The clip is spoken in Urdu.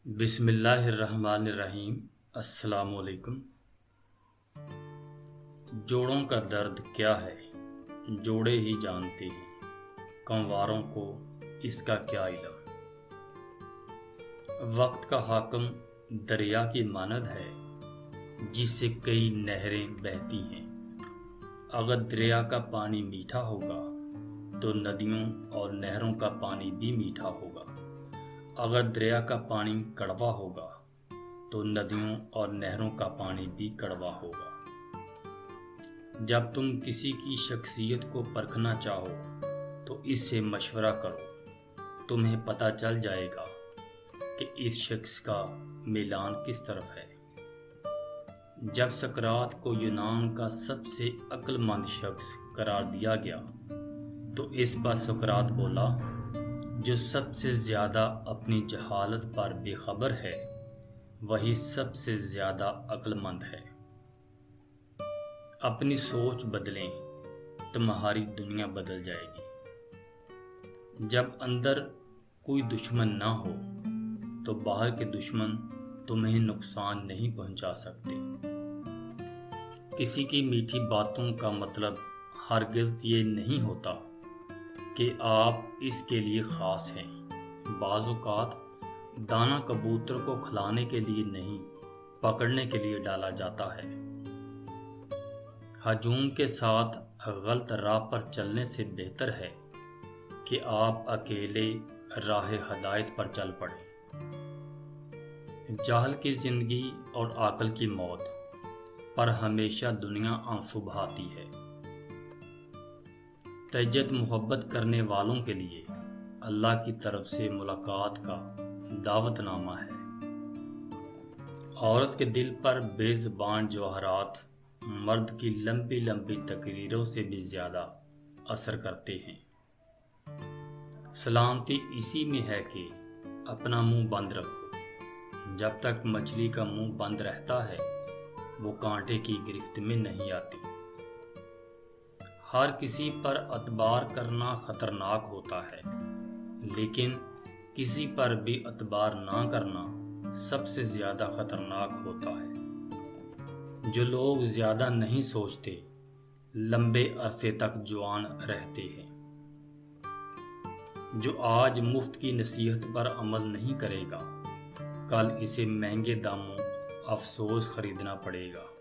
بسم اللہ الرحمن الرحیم۔ السلام علیکم۔ جوڑوں کا درد کیا ہے جوڑے ہی جانتے ہیں، کمواروں کو اس کا کیا علم۔ وقت کا حاکم دریا کی مانند ہے جس سے کئی نہریں بہتی ہیں۔ اگر دریا کا پانی میٹھا ہوگا تو ندیوں اور نہروں کا پانی بھی میٹھا ہوگا۔ اگر دریا کا پانی کڑوا ہوگا تو ندیوں اور نہروں کا پانی بھی کڑوا ہوگا۔ جب تم کسی کی شخصیت کو پرکھنا چاہو تو اس سے مشورہ کرو، تمہیں پتہ چل جائے گا کہ اس شخص کا میلان کس طرف ہے۔ جب سقراط کو یونان کا سب سے عقل مند شخص قرار دیا گیا تو اس پر سقراط بولا، جو سب سے زیادہ اپنی جہالت پر بے خبر ہے وہی سب سے زیادہ عقل مند ہے۔ اپنی سوچ بدلیں، تمہاری دنیا بدل جائے گی۔ جب اندر کوئی دشمن نہ ہو تو باہر کے دشمن تمہیں نقصان نہیں پہنچا سکتے۔ کسی کی میٹھی باتوں کا مطلب ہرگز یہ نہیں ہوتا کہ آپ اس کے لیے خاص ہیں۔ بعض اوقات دانہ کبوتر کو کھلانے کے لیے نہیں، پکڑنے کے لیے ڈالا جاتا ہے۔ ہجوم کے ساتھ غلط راہ پر چلنے سے بہتر ہے کہ آپ اکیلے راہ ہدایت پر چل پڑیں۔ جاہل کی زندگی اور عاقل کی موت پر ہمیشہ دنیا آنسو بہاتی ہے۔ تجد محبت کرنے والوں کے لیے اللہ کی طرف سے ملاقات کا دعوت نامہ ہے۔ عورت کے دل پر بے زبان جواہرات مرد کی لمبی لمبی تقریروں سے بھی زیادہ اثر کرتے ہیں۔ سلامتی اسی میں ہے کہ اپنا منہ بند رکھو۔ جب تک مچھلی کا منہ بند رہتا ہے وہ کانٹے کی گرفت میں نہیں آتی۔ ہر کسی پر اعتبار کرنا خطرناک ہوتا ہے، لیکن کسی پر بھی اعتبار نہ کرنا سب سے زیادہ خطرناک ہوتا ہے۔ جو لوگ زیادہ نہیں سوچتے لمبے عرصے تک جوان رہتے ہیں۔ جو آج مفت کی نصیحت پر عمل نہیں کرے گا کل اسے مہنگے داموں افسوس خریدنا پڑے گا۔